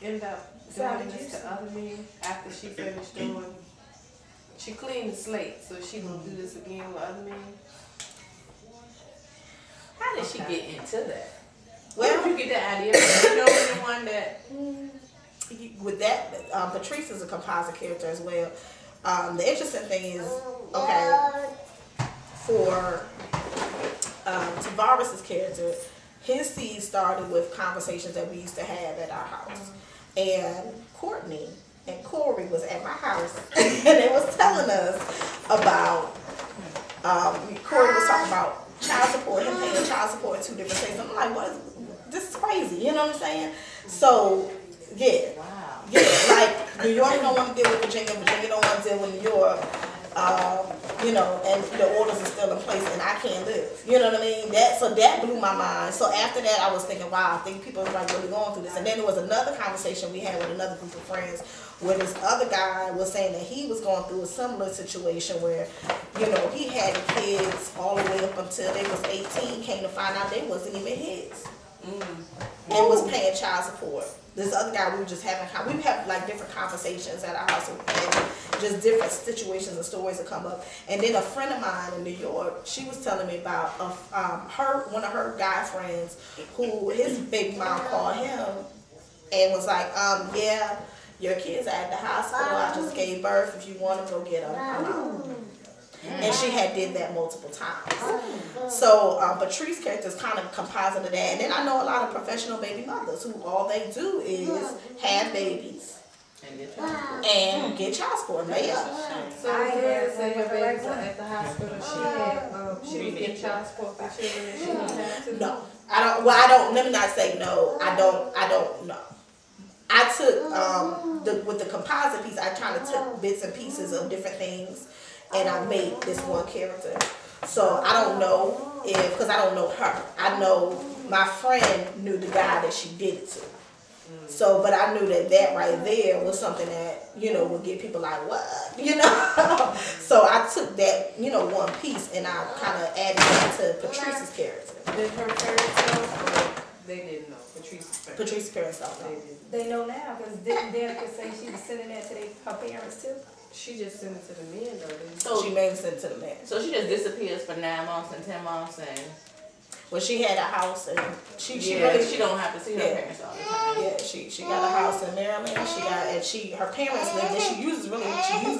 end up doing this to other men after she finished doing? She cleaned the slate, so she gonna do this again with other men. How did she get into that? Where did you get that idea? You know anyone that? With that, Patrice is a composite character as well. The interesting thing is, okay, for Tavares' character, his seed started with conversations that we used to have at our house. And Courtney and Corey was at my house, and they was telling us about, Corey was talking about child support, him paying child support in 2 different states. I'm like, what is, this is crazy, you know what I'm saying? So, yeah. Wow. Yeah, like, New York don't want to deal with Virginia, Virginia don't want to deal with New York. You know, and the orders are still in place, and I can't live. You know what I mean? So that blew my mind. So after that, I was thinking, wow, I think people are like really going through this. And then there was another conversation we had with another group of friends, where this other guy was saying that he was going through a similar situation where, you know, he had kids all the way up until they was 18, came to find out they wasn't even his, and was paying child support. This other guy, we were just having, we have like different conversations at our house, and just different situations and stories that come up. And then a friend of mine in New York, she was telling me about one of her guy friends who his baby mom called him and was like, yeah, your kids are at the hospital. I just gave birth. If you want them, go get them. And she had did that multiple times. So Patrice's character is kind of composite of that. And then I know a lot of professional baby mothers who all they do is have babies and get child support and lay up. So I had say her babies are at the hospital. She was getting child support for children and she didn't have to. No, I don't. Well, I don't. Let me not say no. I don't know. I took with the composite piece. I kind of took bits and pieces of different things, and I made this one character. So I don't know if, because I don't know her. I know my friend knew the guy that she did it to. So, but I knew that right there was something that, you know, would get people like, what? You know? So I took that, you know, one piece and I kind of added that to Patrice's character. Did her parents know? Or they didn't know? Patrice's parents don't know. They know now, because didn't Danica say she was sending that to her parents too? She just sent it to the men though. So she made it send it to the men. So she just disappears for 9 months and 10 months and... Well, she had a house and she don't have to see her parents all the time. Yeah, she got a house in Maryland. Her parents lived there. She uses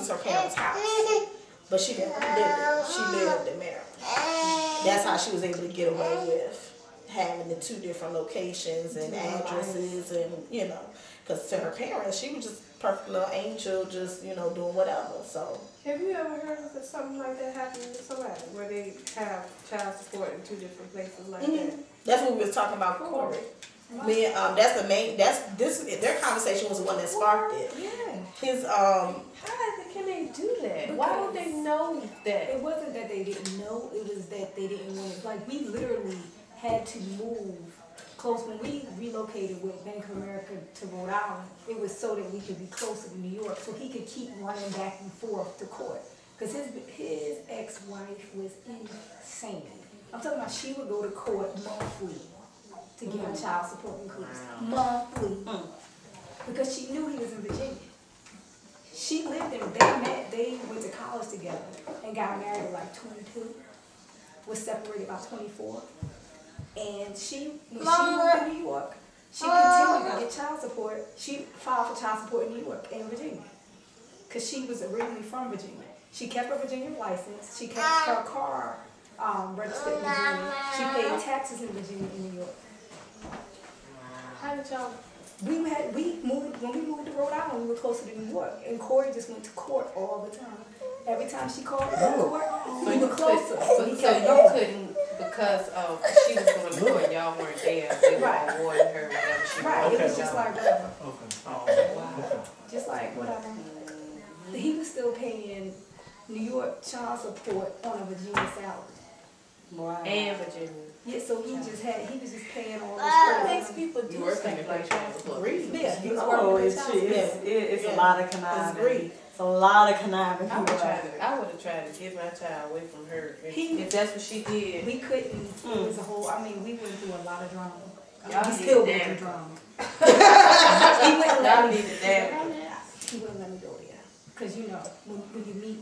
her parents' house, but she didn't live there. She lived in Maryland. That's how she was able to get away with having the 2 different locations and addresses, and you know, because to her parents she was just perfect little angel, just, you know, doing whatever. So have you ever heard of something like that happening to somebody where they have child support in 2 different places like that? That's what we was talking about, Corey. That's the main. Their conversation was the one that sparked it. Yeah. His How can they do that? Why don't they know that? It wasn't that they didn't know. It was that they didn't want it. Like, we literally had to move close. When we relocated with Bank of America to Rhode Island, it was so that we could be closer to New York, so he could keep running back and forth to court. Because his ex-wife was insane. I'm talking about she would go to court monthly to get her child support increased. Monthly. Because she knew he was in Virginia. She lived there. They met, they went to college together and got married at like 22. Was separated by 24. And when she moved to New York, she continued to get child support. She filed for child support in New York and Virginia. Because she was originally from Virginia. She kept her Virginia license. She kept her car registered in Virginia. She paid taxes in Virginia and New York. How did y'all? When we moved to Rhode Island, we were closer to New York. And Corey just went to court all the time. Every time she called to court, we were closer. So you couldn't, because she was going to court, y'all weren't there. They were awarding her whatever she wanted. It was just like whatever. Wow. Just like whatever. He was still paying New York child support on a Virginia salary. Wow. And Virginia. Yeah, so he was just paying all this What credit. makes people do stuff like that? Yeah, he was It's a lot of conniving. It's a lot of conniving. I would have tried to get my child away from her. If that's what she did. We couldn't. It was a whole, we went through a lot of drama. Y'all we still did went through drama. probably need a dad. He wouldn't let me go there. Because, you know, when you meet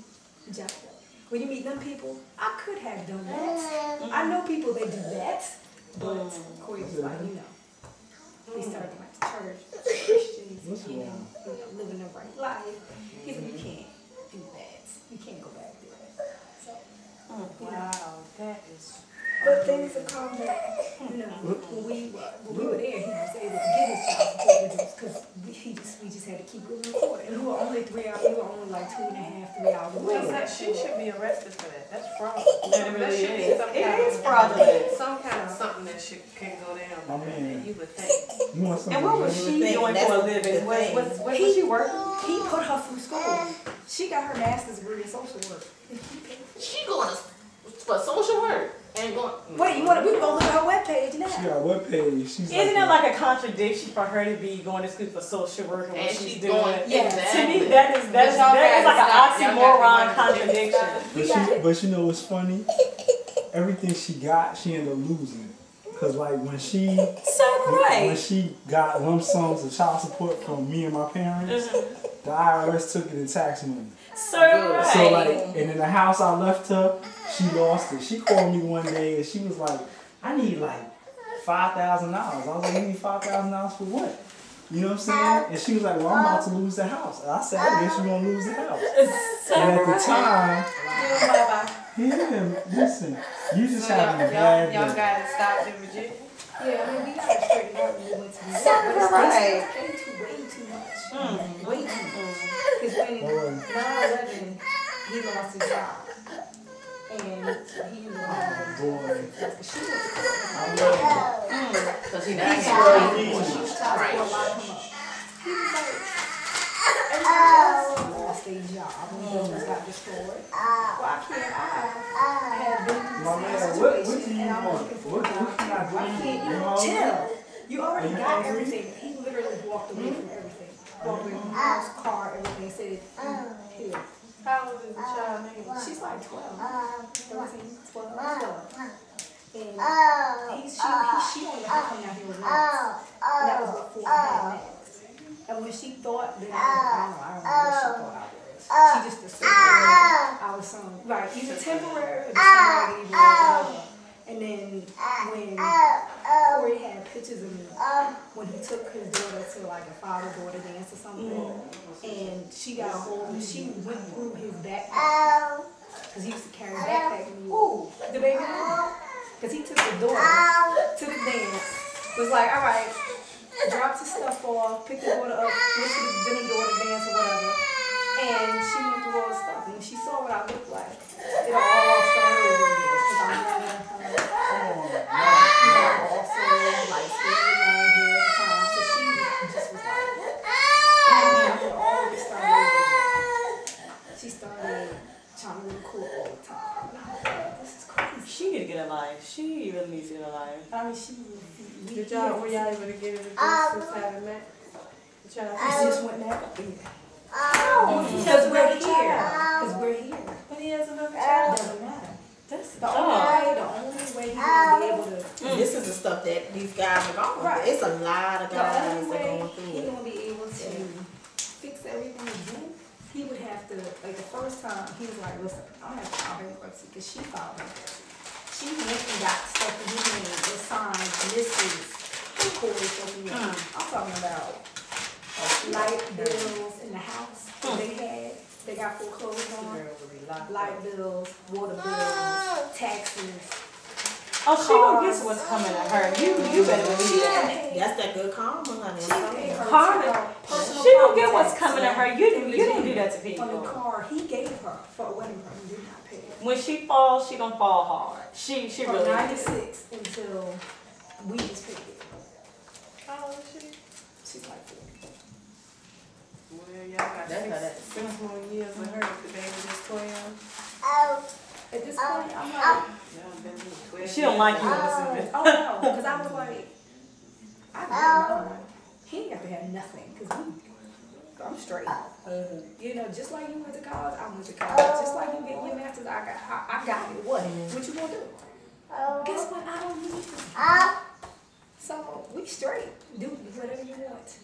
Jessica, when you meet them people, I could have done that. I know people that do that, but Corey was like, you know, we started going to church, Christians, you know, living the right life. He said, you can't do that. You can't go back there. So, Wow, that is. but things have come back. You know, when we were there, he was able to get his child support reduced because we just had to keep it recorded. And we were only 3 hours. We were only like 2.5, 3 hours away. She should be arrested for that. That's fraud. That really That should be is. some It kind is of- fraudulent. Some kind of something that can go down. I mean- You would think. You want something? And what was she doing for a living? What was she working? He put her through school. She got her master's degree in social work. She going for social work and going. Wait, we can go look at her webpage She now. got a webpage. She's Isn't it like a contradiction for her to be going to school for social work and what And she's she's doing? doing Yeah. To me, that is like an oxymoron contradiction. But you know what's funny? Everything she got, she ended up losing. Cause like when she got lump sums of child support from me and my parents, the IRS took it in tax money. So like, and in the house I left her, she lost it. She called me one day and she was like, I need like $5,000. I was like, you need $5,000 for what? You know what I'm saying? And she was like, well, I'm about to lose the house. And I said, I guess you're going to lose the house. And at the time, listen, you just having a bad Y'all day. got it stopped in Virginia? Yeah, I mean, we got it straightened out when we went to New York. But it's way too much. Way too much. Because when 9/11, he lost his job. And he lost his job. She went to court. Because he He got was him. trying to lock him up. He was like, everybody else lost their job when buildings got destroyed. Why can't I have been through My the man, same what do situation you and I'm want? looking for What a job? can I do? Why can't You you hungry? chill? You already Are you got hungry? everything. He literally walked away from everything. Walked away from house, car, everything. Said, here. How old is the child now? She's like 12, 13, 12, 12. And she only let her come down here once. And that was before I had Max. And when she thought that I don't know what she thought I was. She just assumed that I was some, right, either temporary or somebody, whatever. And then when Corey had pictures of me, when he took his daughter to like a father-daughter dance or something, and she got a hold of, she went through his backpack, because he used to carry a backpack in New York. The baby, because he took the daughter to the dance, was like, all right, dropped his stuff off, picked the daughter up, went to the dinner daughter dance or whatever, and she went through all the stuff. And when she saw what I looked like, it all started over again, because I'm younger than her. Also, like, skinny, long hair at the time, so she just was like, after all this started over again, she started trying to look cool all the time. And I was like, this is crazy. She need to get a life. She really needs to get a life. I mean, she Were y'all able to get it addressed since having met? The child? She just went back up there. Because we're here. Because we're here. But he has another child. Doesn't matter. That's The only way he's gonna be able to. This is the stuff that these guys are going through. It's a lot of The guys that only are way going through he's it. gonna be able to fix everything again, he would have to, like the first time, he was like, listen, I'm gonna have to file bankruptcy because she filed bankruptcy. She went and got stuff in his name and signed Mrs. Corey Sophia. I'm talking about light bills in the house that they had. They got foreclosed on. Light bills, water bills, taxes. Oh, she gonna guess what's coming at her. You better believe that. That's that good karma, honey. She paid her Karma. personal She gonna get property what's tax. coming at her. You don't do that to On the people. car he gave her for a wedding present, did not pay it. When she falls, she gonna fall hard. She From really. 96 until we just paid it. How old is she? She's like 40. Well, y'all got That's how that- 6 more years with her if the baby is 12. At this point, I'm like, Y'all been through 12 She don't like you. years. oh no, because I was like, I got mine. He ain't got to have nothing, because I'm straight. You know, just like you went to college, I went to college. Just like you get your master's, I got it. What? What you gonna do? Guess what? I don't need it. So we straight. Do whatever you want.